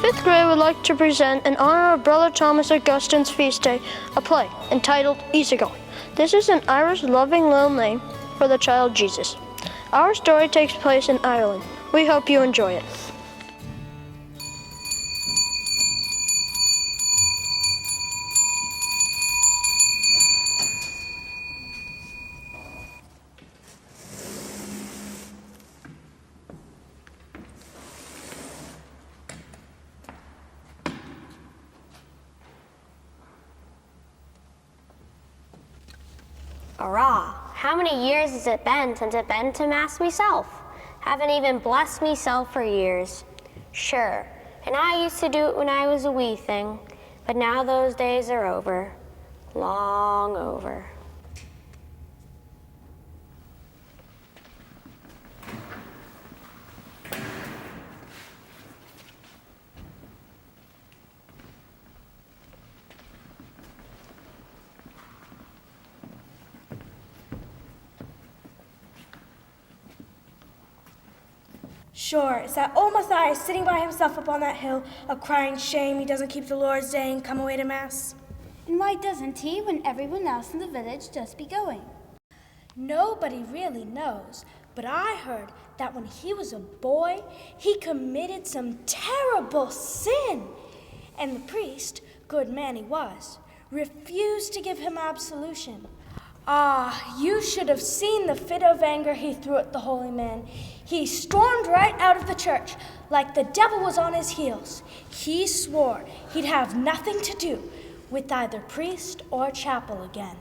fifth grade would like to present, in honor of Brother Thomas Augustine's feast day, a play entitled Isuccan. This is an Irish loving little name for the child Jesus. Our story takes place in Ireland. We hope you enjoy it. Arrah, how many years has it been since I've been to Mass myself? Haven't even blessed myself for years. Sure, and I used to do it when I was a wee thing, but now those days are over. Long over. Sure, it's that old Matthias sitting by himself up on that hill, a crying shame he doesn't keep the Lord's Day and come away to Mass. And why doesn't he when everyone else in the village just be going? Nobody really knows, but I heard that when he was a boy, he committed some terrible sin. And the priest, good man he was, refused to give him absolution. Ah, you should have seen the fit of anger he threw at the holy man. He stormed right out of the church like the devil was on his heels. He swore he'd have nothing to do with either priest or chapel again.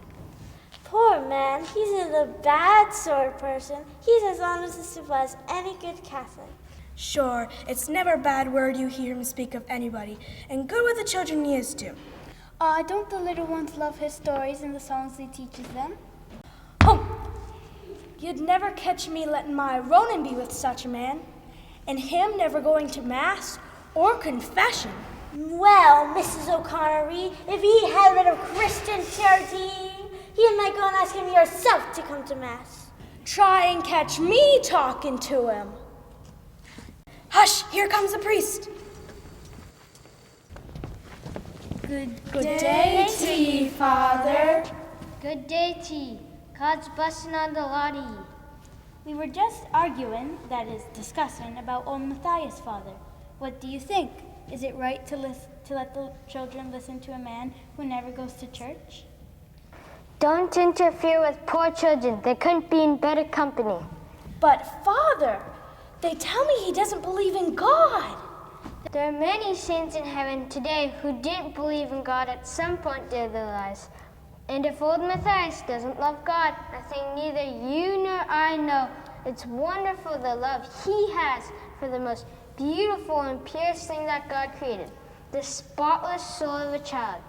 Poor man, he's a bad sort of person. He's as honest as any good Catholic. Sure, it's never a bad word you hear him speak of anybody, and good with the children he is too. Don't the little ones love his stories and the songs he teaches them? You'd never catch me letting my Ronan be with such a man, and him never going to Mass or confession. Well, Mrs. O'Connery, if he had a bit of Christian charity, you might go and ask him yourself to come to Mass. Try and catch me talking to him. Hush, here comes the priest. Good day to ye, Father. Good day to ye. God's blessing on the lot of ye. We were just arguing, that is, discussing, about old Matthias, Father. What do you think? Is it right to let the children listen to a man who never goes to church? Don't interfere with poor children. They couldn't be in better company. But, Father, they tell me he doesn't believe in God. There are many saints in heaven today who didn't believe in God at some point in their lives. And if old Matthias doesn't love God, I think neither you nor I know. It's wonderful the love he has for the most beautiful and purest thing that God created, the spotless soul of a child.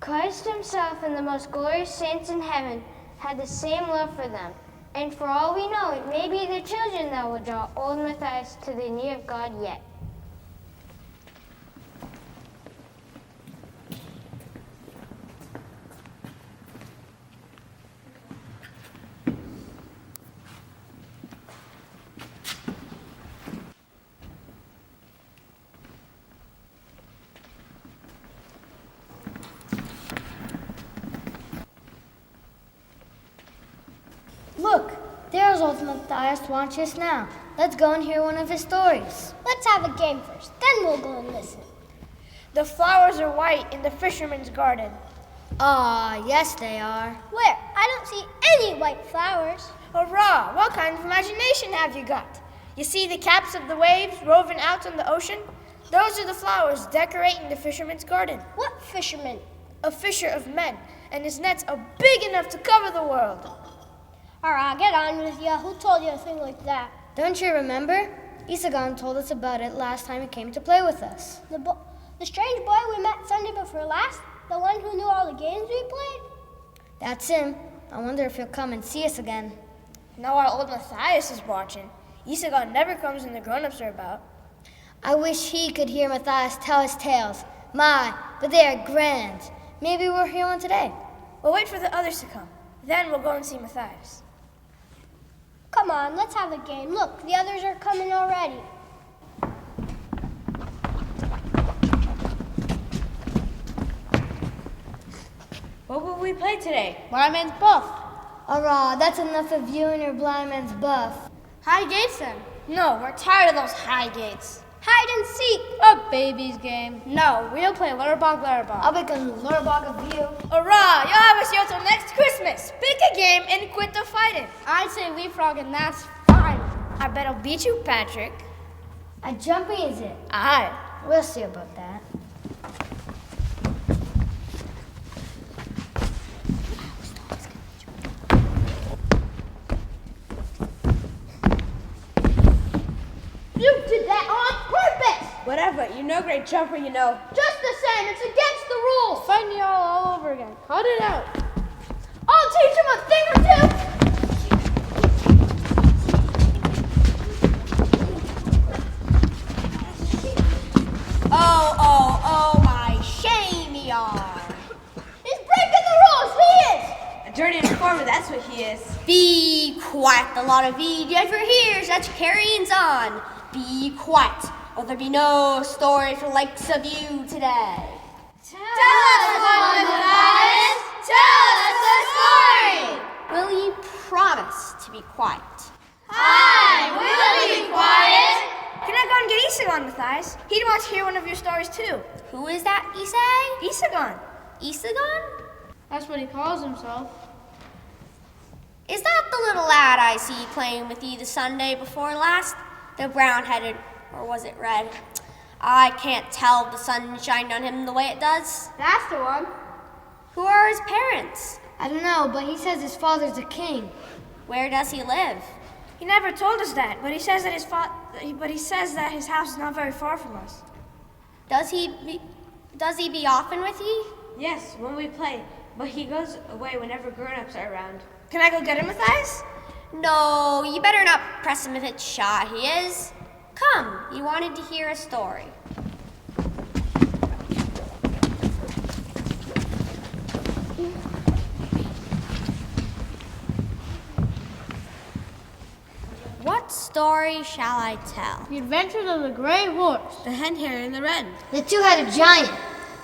Christ himself and the most glorious saints in heaven had the same love for them. And for all we know, it may be the children that will draw old Matthias to the knee of God yet. Look, there's old Matthias watch us now. Let's go and hear one of his stories. Let's have a game first, then we'll go and listen. The flowers are white in the fisherman's garden. Yes they are. Where? I don't see any white flowers. Hurrah! What kind of imagination have you got? You see the caps of the waves roving out on the ocean? Those are the flowers decorating the fisherman's garden. What fisherman? A fisher of men, and his nets are big enough to cover the world. Alright, get on with you. Who told you a thing like that? Don't you remember? Isuccan told us about it last time he came to play with us. The strange boy we met Sunday before last? The one who knew all the games we played? That's him. I wonder if he'll come and see us again. Now our old Matthias is watching. Isuccan never comes when the grown-ups are about. I wish he could hear Matthias tell his tales. My, but they are grand. Maybe we'll hear one today. We'll wait for the others to come. Then we'll go and see Matthias. Come on, let's have a game. Look, the others are coming already. What will we play today? Blind man's buff. Hurrah, that's enough of you and your blind man's buff. High gates then. No, we're tired of those high gates. Hide and seek. A baby's game. No, we'll play Lurrbog. I'll make a Lurrbog of you. Hurrah! You'll have us here till next Christmas. Pick a game and quit the fighting. I'd say leapfrog, and that's fine. I bet I'll beat you, Patrick. A jumping is it? Aye. We'll see about that. You did that on purpose! Whatever, you're no great jumper, you know. Just the same, it's against the rules! Fighting y'all all over again. Cut it out. I'll teach him a thing or two! Oh, my shame ye are. He's breaking the rules, he is! A dirty informer, that's what he is. Be quiet, the lot of ye never hear such carryings on. Be quiet, or there be no story for the likes of you today. Tell us one, Matthias! Tell us a story! Will ye promise to be quiet? I will be quiet! Can I go and get Isuccan, Matthias? He'd want to hear one of your stories too. Who is that, ye say? Isuccan. Isuccan? That's what he calls himself. Is that the little lad I see playing with ye the Sunday before last? The brown-headed, or was it red? I can't tell if the sun shined on him the way it does. That's the one. Who are his parents? I don't know, but he says his father's a king. Where does he live? He never told us that, but he says that his house is not very far from us. Does he be often with ye? Yes, when we play, but he goes away whenever grown-ups are around. Can I go get him, Matthias? No, you better not press him if it's shy he is. Come, you wanted to hear a story. What story shall I tell? The Adventures of the Gray Horse. The hen hare and the wren. The two-headed giant.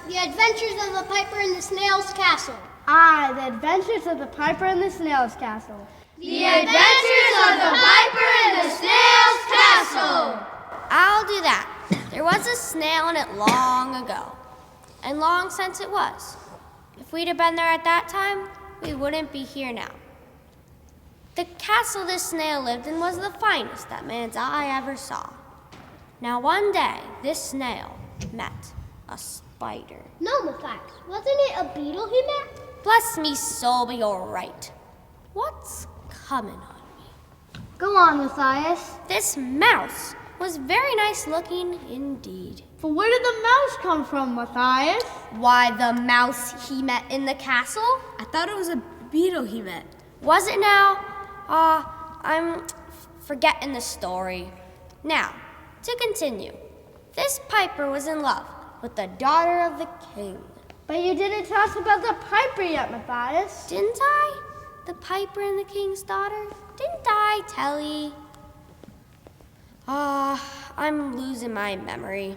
The adventures of the Piper in the Snail's Castle. Aye, The Adventures of the Piper in the Snail's Castle. The Adventures of the Piper in the Snail's Castle! I'll do that. There was a snail in it long ago, and long since it was. If we'd have been there at that time, we wouldn't be here now. The castle this snail lived in was the finest that man's eye ever saw. Now one day, this snail met a spider. No, Matthias, wasn't it a beetle he met? Bless me soul, but you're right. What's coming on me? Go on, Matthias. This mouse was very nice looking indeed. But where did the mouse come from, Matthias? Why, the mouse he met in the castle? I thought it was a beetle he met. Was it now? I'm forgetting the story. Now, to continue. This piper was in love with the daughter of the king. But you didn't tell us about the piper yet, Matthias. Didn't I? The piper and the king's daughter? Didn't I tell ye? I'm losing my memory.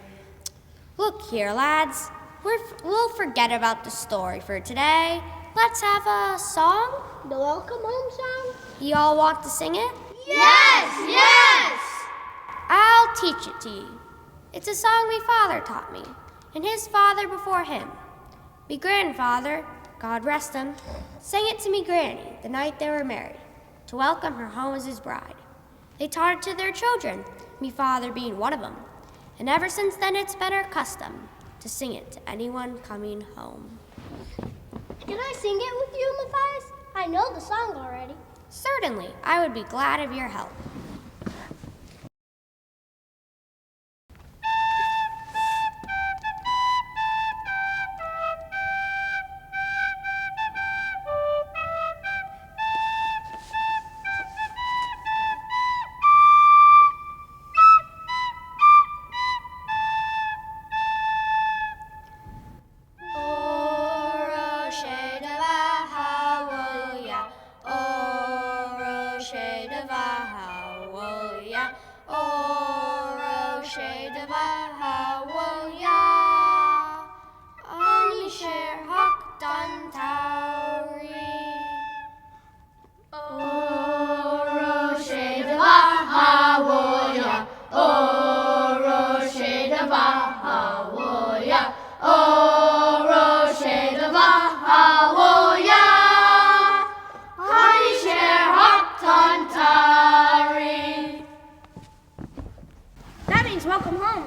Look here, lads. We'll forget about the story for today. Let's have a song. The welcome home song? You all want to sing it? Yes, yes! I'll teach it to you. It's a song me father taught me, and his father before him. Me grandfather, God rest him, sang it to me granny the night they were married, to welcome her home as his bride. They taught it to their children, me father being one of them, and ever since then it's been our custom to sing it to anyone coming home. Can I sing it with you, Matthias? I know the song already. Certainly, I would be glad of your help.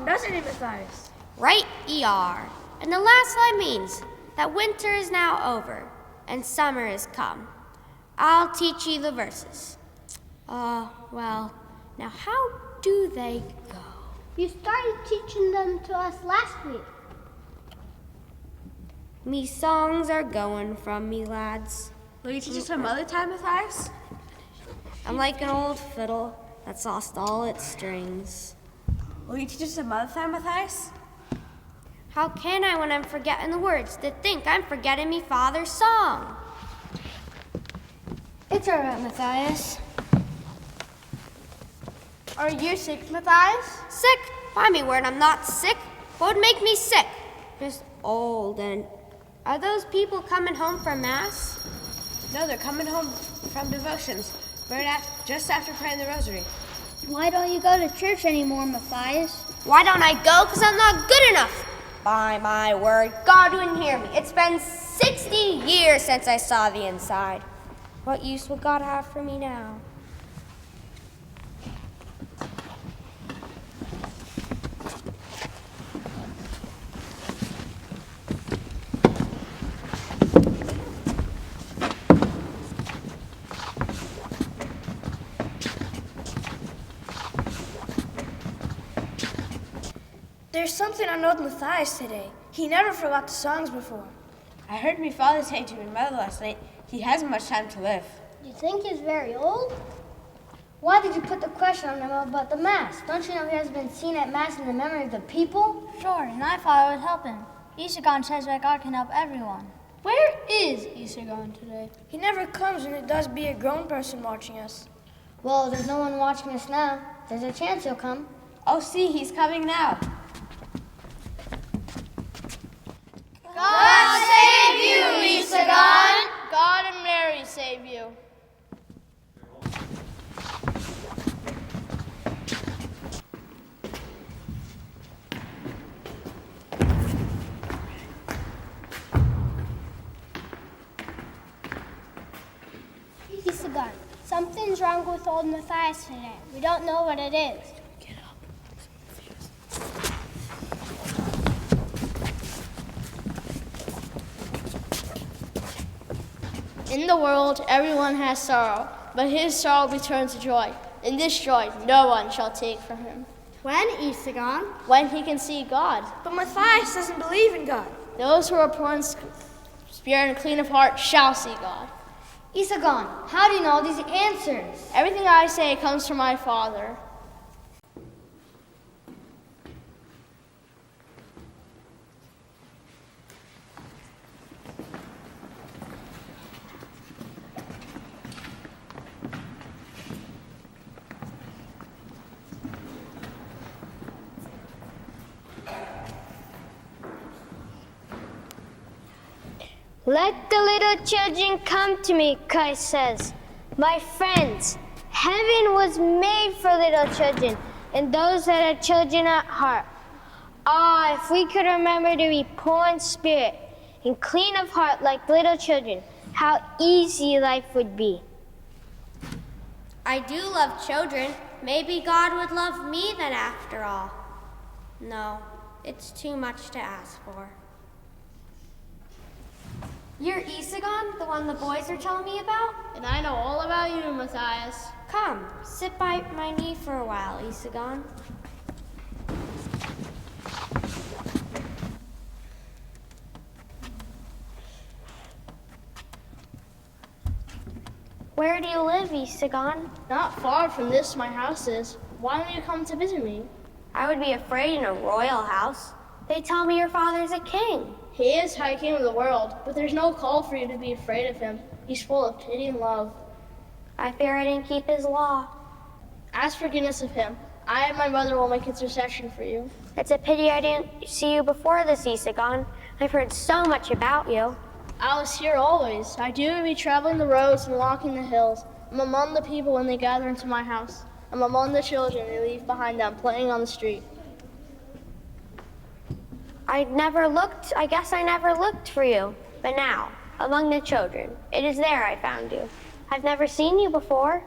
doesn't it, Matthias? Right ye are. And the last line means that winter is now over and summer is come. I'll teach ye the verses. Well, now how do they go? You started teaching them to us last week. Me songs are going from me, lads. Will you teach us some other time, Matthias? I'm like an old fiddle that's lost all its strings. Will you teach us some other time, Matthias? How can I when I'm forgetting the words to think I'm forgetting me father's song? It's all right, Matthias. Are you sick, Matthias? Sick? By me word, I'm not sick. What would make me sick? Just old and... Are those people coming home from Mass? No, they're coming home from devotions, just after praying the rosary. Why don't you go to church anymore, Matthias? Why don't I go? Because I'm not good enough. By my word, God wouldn't hear me. It's been 60 years since I saw the inside. What use will God have for me now? There's something I know with Matthias today. He never forgot the songs before. I heard me father say to my mother last night, he hasn't much time to live. You think he's very old? Why did you put the question on him about the Mass? Don't you know he has been seen at Mass in the memory of the people? Sure, and I thought I would help him. Isuccan says that God can help everyone. Where is Isuccan today? He never comes, and it does be a grown person watching us. Well, there's no one watching us now. There's a chance he'll come. Oh, see, he's coming now. God save you, Isuccan! God and Mary save you. Isuccan, something's wrong with old Matthias today. We don't know what it is. In the world, everyone has sorrow, but his sorrow will be turned to joy. And this joy no one shall take from him. When, Isuccan? When he can see God. But Matthias doesn't believe in God. Those who are poor in spirit and clean of heart shall see God. Isuccan, how do you know these answers? Everything I say comes from my Father. Let the little children come to me, Christ says. My friends, heaven was made for little children and those that are children at heart. Ah, if we could remember to be poor in spirit and clean of heart like little children, how easy life would be. I do love children. Maybe God would love me then after all. No, it's too much to ask for. You're Isuccan, the one the boys are telling me about? And I know all about you, Matthias. Come, sit by my knee for a while, Isuccan. Where do you live, Isuccan? Not far from this my house is. Why don't you come to visit me? I would be afraid in a royal house. They tell me your father's a king. He is High King of the world, but there's no call for you to be afraid of him. He's full of pity and love. I fear I didn't keep his law. Ask forgiveness of him. I and my mother will make intercession for you. It's a pity I didn't see you before this, Isuccan. I've heard so much about you. I was here always. I do be traveling the roads and walking the hills. I'm among the people when they gather into my house. I'm among the children they leave behind them, playing on the street. I guess I never looked for you. But now, among the children, it is there I found you. I've never seen you before.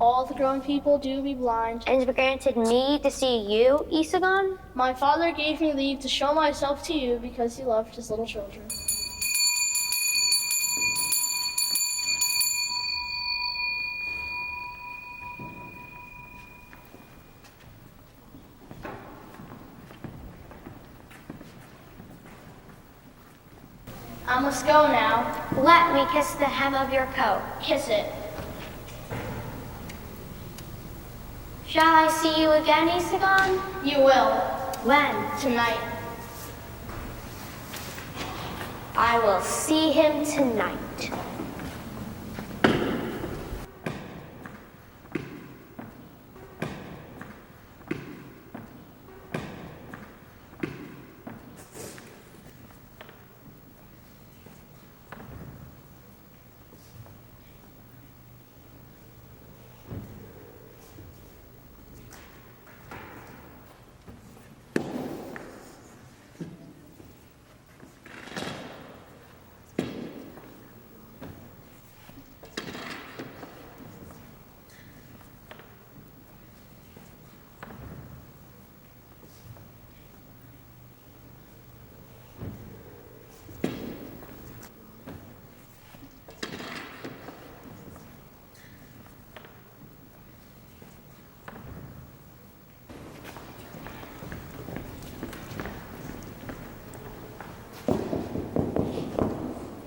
All the grown people do be blind. And granted me to see you, Isuccan? My father gave me leave to show myself to you because he loved his little children. I must go now. Let me kiss the hem of your coat. Kiss it. Shall I see you again, Isuccan? You will. When? Tonight. I will see him tonight.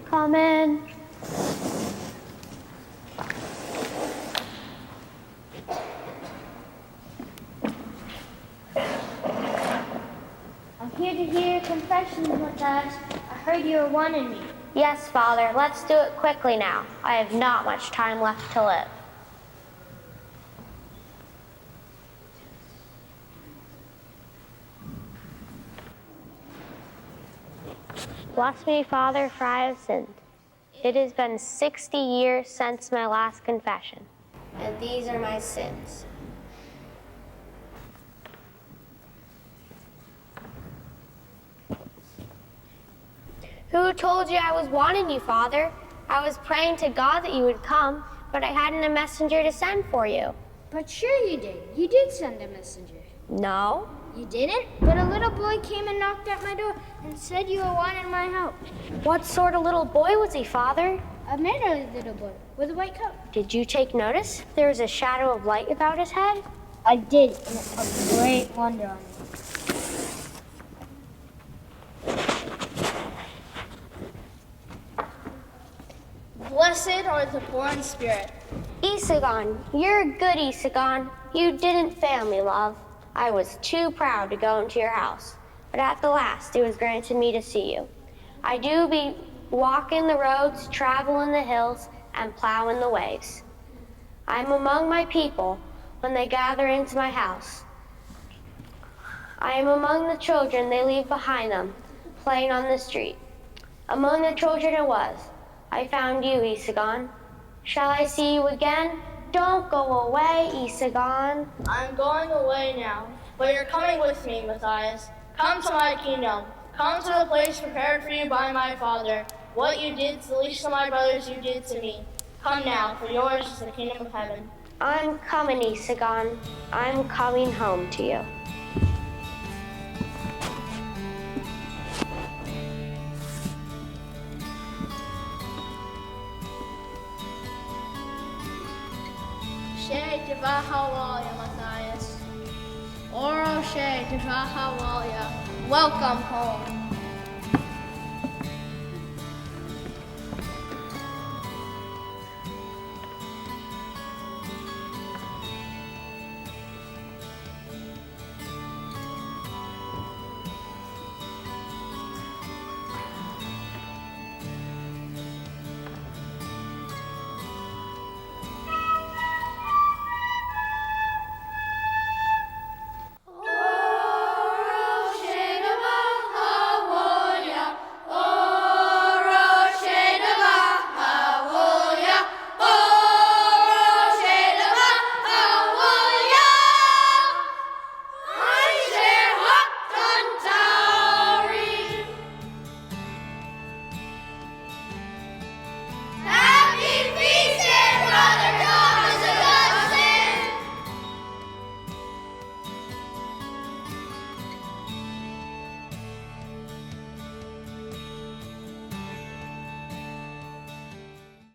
Come in. I'm here to hear your confessions, Matthias. I heard you were wanting me. Yes, Father, let's do it quickly now. I have not much time left to live. Bless me, Father, for I have sinned. It has been 60 years since my last confession, and these are my sins. Who told you I was wanting you, Father? I was praying to God that you would come, but I hadn't a messenger to send for you. But sure you did. You did send a messenger. No. You didn't? But a little boy came and knocked at my door and said you were wanting my help. What sort of little boy was he, Father? A mannerly little boy with a white coat. Did you take notice? There was a shadow of light about his head? I did, and it put great wonder on me. Blessed are the poor in spirit. Isuccan, you're a good Isuccan. You didn't fail me, love. I was too proud to go into your house, but at the last it was granted me to see you. I do be walking the roads, traveling the hills, and plowing the waves. I am among my people when they gather into my house. I am among the children they leave behind them, playing on the street. Among the children it was. I found you, Isuccan. Shall I see you again? Don't go away, Isuccan. I'm going away now, but you're coming with me, Matthias. Come to my kingdom. Come to the place prepared for you by my Father. What you did to the least of my brothers, you did to me. Come now, for yours is the kingdom of heaven. I'm coming, Isuccan. I'm coming home to you. She Devahawalya, Matthias. Oro She Devahawalya. Welcome home.